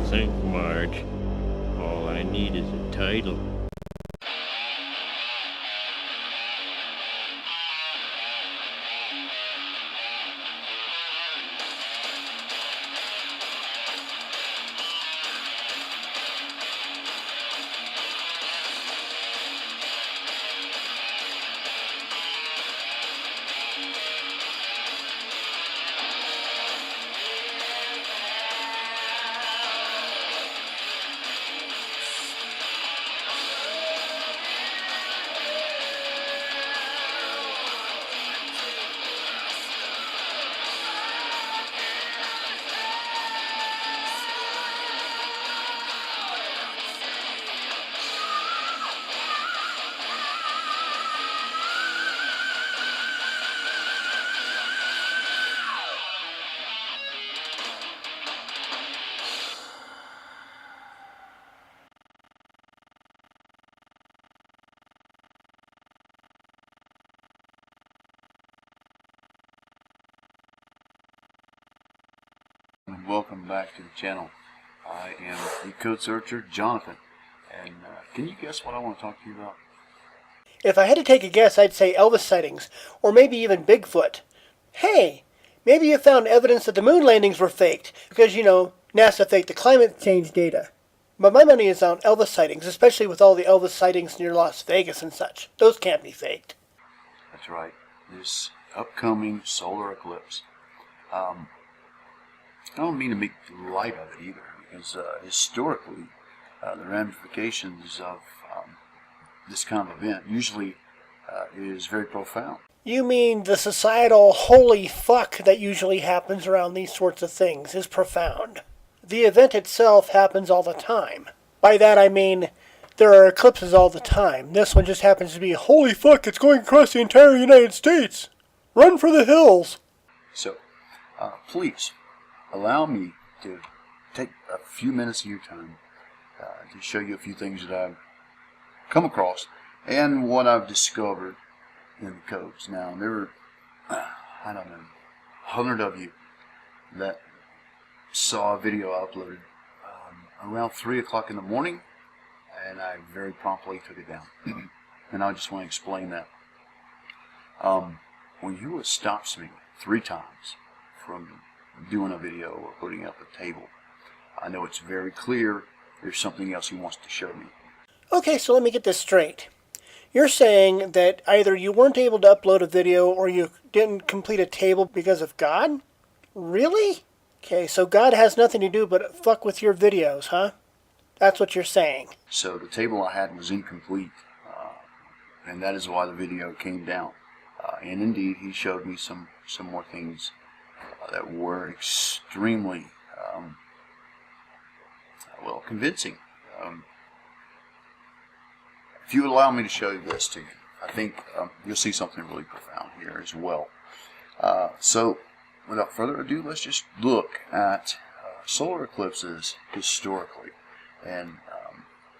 think, Marge. All I need is a title. And welcome back to the channel. I am the Codesearcher, Jonathan, and can you guess what I want to talk to you about? If I had to take a guess, I'd say Elvis sightings, or maybe even Bigfoot. Hey, maybe you found evidence that the moon landings were faked, because, NASA faked the climate change data. But my money is on Elvis sightings, especially with all the Elvis sightings near Las Vegas and such. Those can't be faked. That's right, this upcoming solar eclipse. I don't mean to make light of it either, because historically, the ramifications of this kind of event usually is very profound. You mean the societal holy fuck that usually happens around these sorts of things is profound. The event itself happens all the time. By that I mean, there are eclipses all the time. This one just happens to be, holy fuck, it's going across the entire United States. Run for the hills. So, please, allow me to take a few minutes of your time to show you a few things that I've come across and what I've discovered in the codes. Now, there were, I don't know, 100 of you that saw a video uploaded around 3 o'clock in the morning, and I very promptly took it down. And I just want to explain that. When you would stop me 3 times from doing a video or putting up a table, I know it's very clear there's something else he wants to show me. Okay, so let me get this straight. You're saying that either you weren't able to upload a video or you didn't complete a table because of God? Really? Okay, so God has nothing to do but fuck with your videos, huh? That's what you're saying. So the table I had was incomplete, and that is why the video came down. And indeed, he showed me some more things that were extremely, well, convincing. If you would allow me to show you this to you, I think you'll see something really profound here as well. So, without further ado, let's just look at solar eclipses historically. And,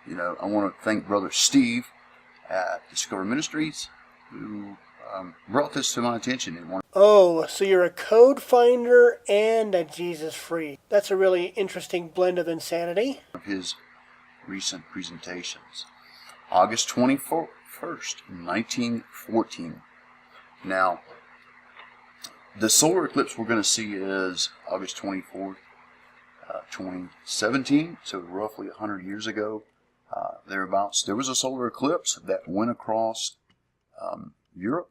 I want to thank Brother Steve at Discover Ministries, who brought this to my attention. Oh, so you're a code finder and a Jesus freak. That's a really interesting blend of insanity. Of his recent presentations. August 21st, 1914. Now, the solar eclipse we're going to see is August 24th, 2017, so roughly 100 years ago, thereabouts. There was a solar eclipse that went across Europe,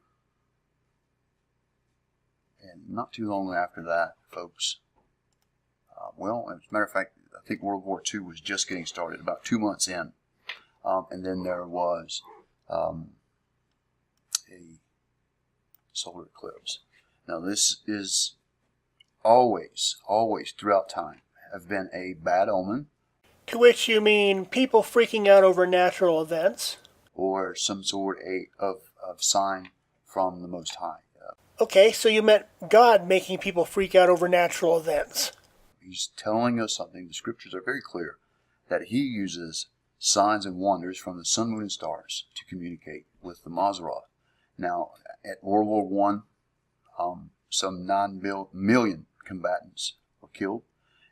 and not too long after that, folks, well, as a matter of fact, I think World War II was just getting started, about 2 months in. And then there was a solar eclipse. Now this is always throughout time have been a bad omen. To which you mean people freaking out over natural events? Or some sort of sign from the Most High. Okay, so you meant God making people freak out over natural events. He's telling us something. The scriptures are very clear that he uses signs and wonders from the sun, moon, and stars to communicate with the Mazzaroth. Now, at World War I, some 9 million combatants were killed,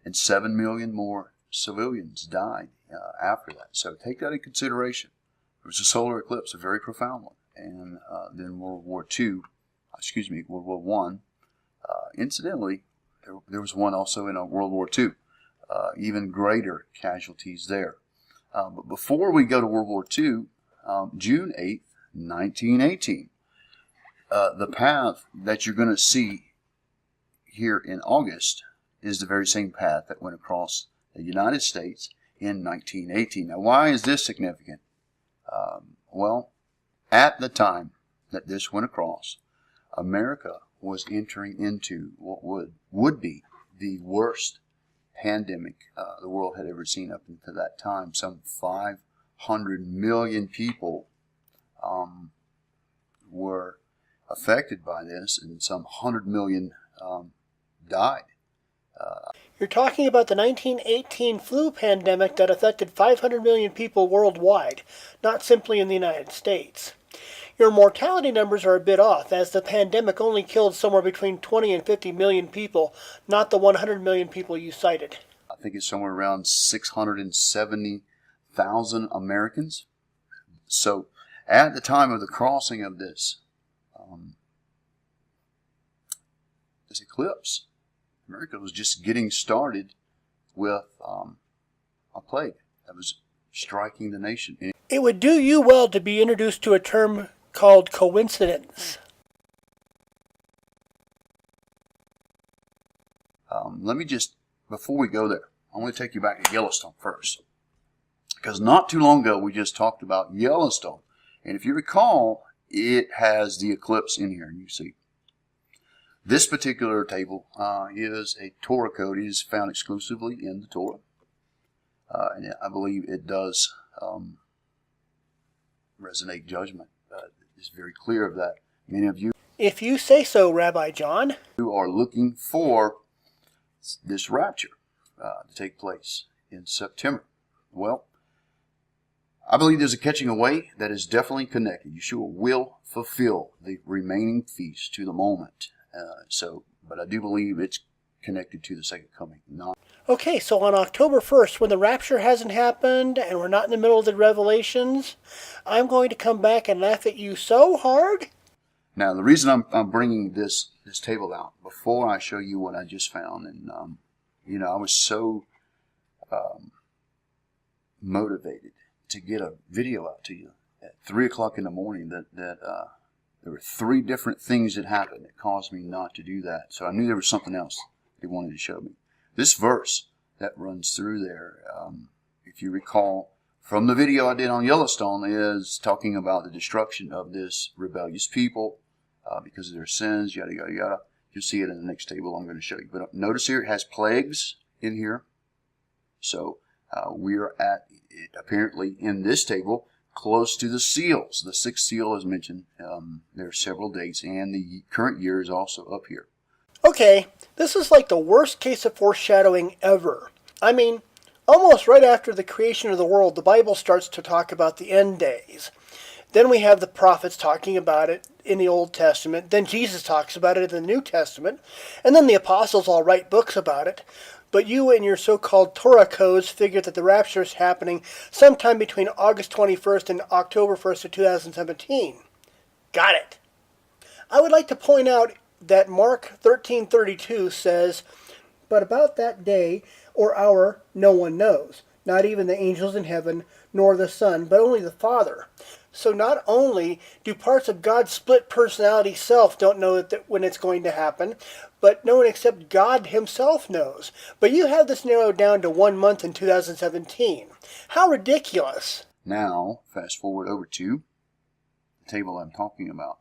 and 7 million more civilians died after that. So take that in consideration. It was a solar eclipse, a very profound one. And then World War One. Incidentally, there was one also in World War II. Even greater casualties there. But before we go to World War II, June 8th, 1918, the path that you're going to see here in August is the very same path that went across the United States in 1918. Now, why is this significant? Well, at the time that this went across, America was entering into what would be the worst pandemic the world had ever seen up until that time. Some 500 million people were affected by this, and some 100 million died. You're talking about the 1918 flu pandemic that affected 500 million people worldwide, not simply in the United States. Your mortality numbers are a bit off, as the pandemic only killed somewhere between 20 and 50 million people, not the 100 million people you cited. I think it's somewhere around 670,000 Americans. So at the time of the crossing of this eclipse, America was just getting started with a plague that was striking the nation. It would do you well to be introduced to a term called coincidence. Let me just, before we go there, I want to take you back to Yellowstone first. Because not too long ago, we just talked about Yellowstone. And if you recall, it has the eclipse in here, and you see. This particular table is a Torah code. It is found exclusively in the Torah. And I believe it does resonate judgment. It's very clear of that. Many of you, if you say so, Rabbi John, who are looking for this rapture to take place in September. Well, I believe there's a catching away that is definitely connected. Yeshua will fulfill the remaining feast to the moment. But I do believe it's connected to the second coming. Okay, so on October 1st, when the rapture hasn't happened and we're not in the middle of the Revelations, I'm going to come back and laugh at you so hard. Now, the reason I'm bringing this table out, before I show you what I just found, and I was so motivated to get a video out to you at 3 o'clock in the morning that there were 3 different things that happened that caused me not to do that. So I knew there was something else they wanted to show me. This verse that runs through there, if you recall from the video I did on Yellowstone, is talking about the destruction of this rebellious people because of their sins, yada, yada, yada. You'll see it in the next table I'm going to show you. But notice here it has plagues in here. So we're at, apparently in this table, close to the seals. The 6th seal is mentioned. There are several dates, and the current year is also up here. Okay, this is like the worst case of foreshadowing ever. I mean, almost right after the creation of the world, the Bible starts to talk about the end days. Then we have the prophets talking about it in the Old Testament. Then Jesus talks about it in the New Testament. And then the apostles all write books about it. But you and your so-called Torah codes figure that the rapture is happening sometime between August 21st and October 1st of 2017. Got it. I would like to point out that Mark 13:32 says, "But about that day or hour no one knows, not even the angels in heaven, nor the Son, but only the Father." So not only do parts of God's split personality self don't know that when it's going to happen, but no one except God himself knows. But you have this narrowed down to 1 month in 2017. How ridiculous. Now, fast forward over to the table I'm talking about.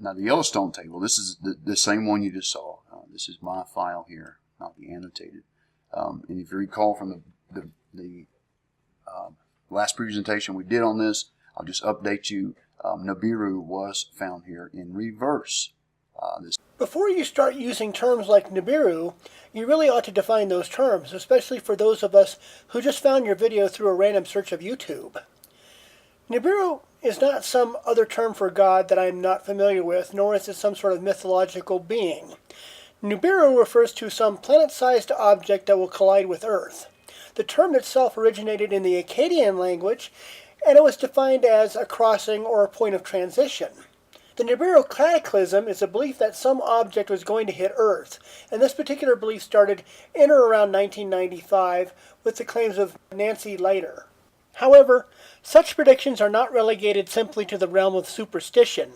Now, the Yellowstone table, this is the same one you just saw. This is my file here, not the annotated. And if you recall from the last presentation we did on this, I'll just update you. Nibiru was found here in reverse. Before you start using terms like Nibiru, you really ought to define those terms, especially for those of us who just found your video through a random search of YouTube. Nibiru is not some other term for God that I am not familiar with, nor is it some sort of mythological being. Nibiru refers to some planet-sized object that will collide with Earth. The term itself originated in the Akkadian language, and it was defined as a crossing or a point of transition. The Nibiru cataclysm is a belief that some object was going to hit Earth, and this particular belief started in or around 1995 with the claims of Nancy Leiter. However, such predictions are not relegated simply to the realm of superstition.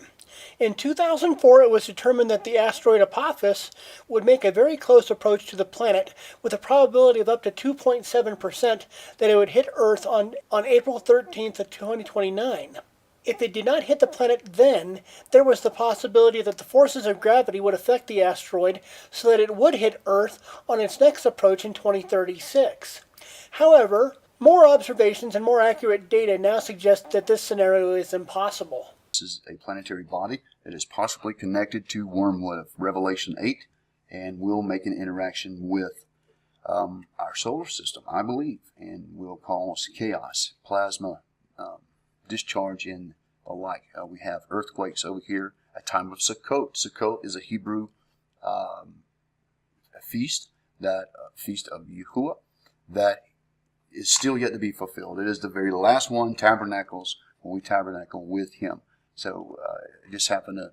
In 2004, it was determined that the asteroid Apophis would make a very close approach to the planet with a probability of up to 2.7% that it would hit Earth on April 13th of 2029. If it did not hit the planet then, there was the possibility that the forces of gravity would affect the asteroid so that it would hit Earth on its next approach in 2036. However, more observations and more accurate data now suggest that this scenario is impossible. This is a planetary body that is possibly connected to Wormwood of Revelation 8 and will make an interaction with our solar system, I believe, and will cause chaos, plasma, discharge, and the like. We have earthquakes over here, a time of Sukkot. Sukkot is a Hebrew feast of Yahuwah that is still yet to be fulfilled. It is the very last one, tabernacles, when we tabernacle with Him. So it just happened to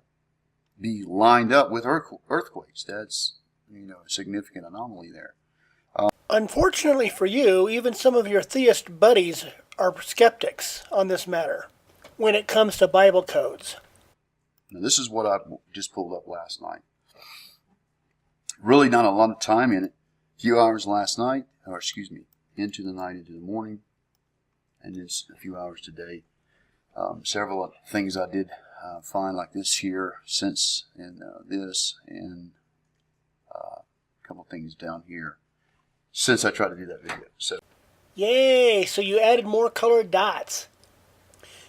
be lined up with earthquakes. That's a significant anomaly there. Unfortunately for you, even some of your theist buddies are skeptics on this matter when it comes to Bible codes. Now, this is what I just pulled up last night. Really not a lot of time in it. A few hours last night, into the night, into the morning, and it's a few hours today. Several things I did find like this here, since, and this, and a couple things down here, since I tried to do that video. So, yay! So you added more colored dots.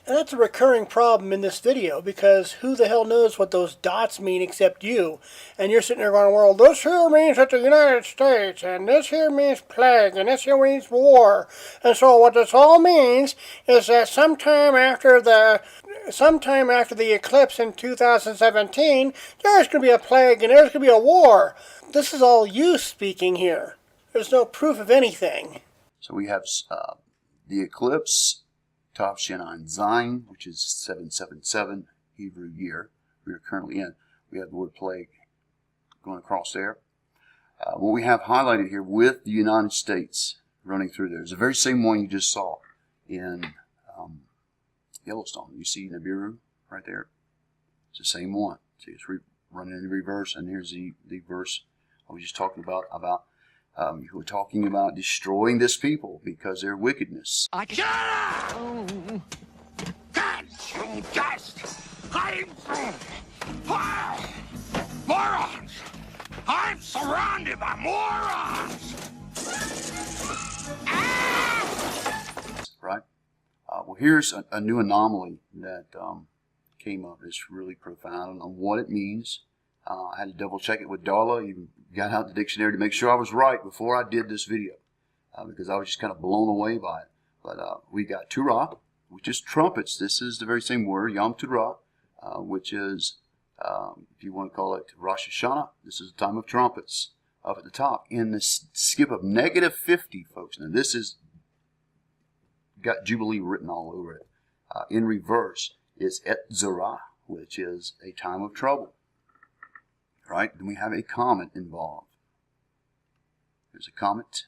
And that's a recurring problem in this video, because who the hell knows what those dots mean except you? And you're sitting there going, well, this here means that the United States, and this here means plague, and this here means war. And so what this all means is that sometime after the eclipse in 2017, there's going to be a plague and there's going to be a war. This is all you speaking here. There's no proof of anything. So we have the eclipse, Tav Shenan Zayin, which is 777 Hebrew year we are currently in. We have the word plague going across there. What we have highlighted here with the United States running through there is the very same one you just saw in Yellowstone. You see Nibiru right there. It's the same one. See, it's running in reverse, and here's the verse I was just talking about you were talking about destroying this people because of their wickedness. Morons! I'm surrounded by morons! Right? Well, here's a new anomaly that came up. It's really profound. I don't know what it means. I had to double check it with Darla. Even got out the dictionary to make sure I was right before I did this video, because I was just kind of blown away by it. But we got Torah, which is trumpets. This is the very same word, Yom Torah, which is, if you want to call it Rosh Hashanah, this is the time of trumpets up at the top. In the skip of -50, folks. Now this is got Jubilee written all over it. In reverse is Et Zerah, which is a time of trouble. Right? Then we have a comet involved. There's a comet.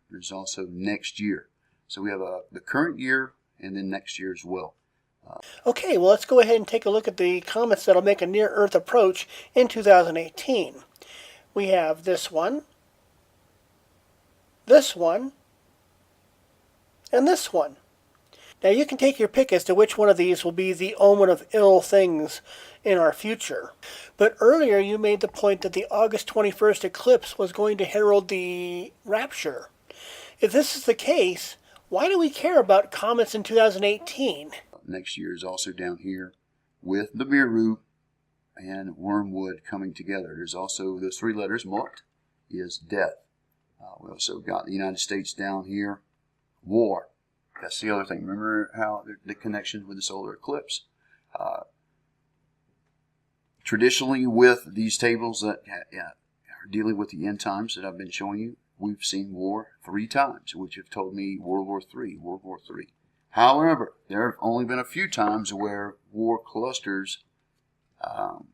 There's also next year. So we have the current year and then next year as well. Okay, well, let's go ahead and take a look at the comets that'll make a near-Earth approach in 2018. We have this one, and this one. Now, you can take your pick as to which one of these will be the omen of ill things in our future. But earlier you made the point that the August 21st eclipse was going to herald the rapture. If this is the case, why do we care about comets in 2018? Next year is also down here with the Nibiru and Wormwood coming together. There's also those three letters. Mot is death. We also got the United States down here. War. That's the other thing. Remember how the connection with the solar eclipse. Traditionally, with these tables that dealing with the end times that I've been showing you, we've seen war 3 times, which have told me World War III, World War III. However, there have only been a few times where war clusters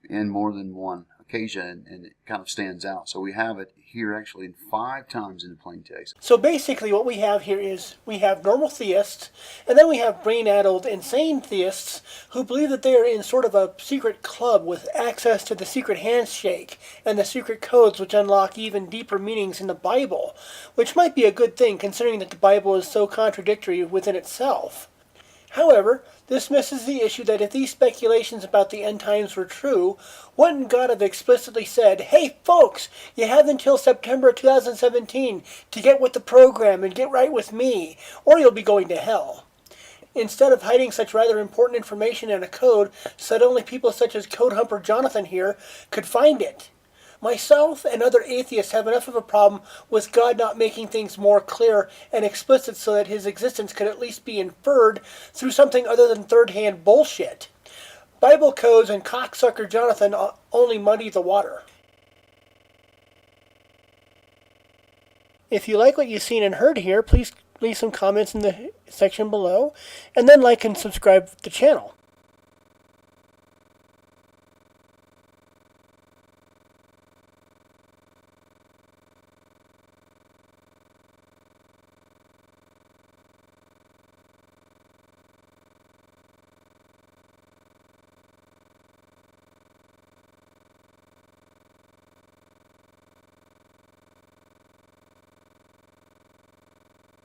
in more than one occasion, and it kind of stands out. So we have it here actually in 5 times in the plain text. So basically what we have here is we have normal theists, and then we have brain-addled, insane theists who believe that they are in sort of a secret club with access to the secret handshake and the secret codes which unlock even deeper meanings in the Bible, which might be a good thing considering that the Bible is so contradictory within itself. However, this misses the issue that if these speculations about the end times were true, wouldn't God have explicitly said, "Hey folks, you have until September 2017 to get with the program and get right with me, or you'll be going to hell"? Instead of hiding such rather important information in a code so that only people such as Code Humper Johnathon here could find it. Myself and other atheists have enough of a problem with God not making things more clear and explicit so that his existence could at least be inferred through something other than third-hand bullshit. Bible codes and cocksucker Johnathon only muddy the water. If you like what you've seen and heard here, please leave some comments in the section below, and then like and subscribe to the channel.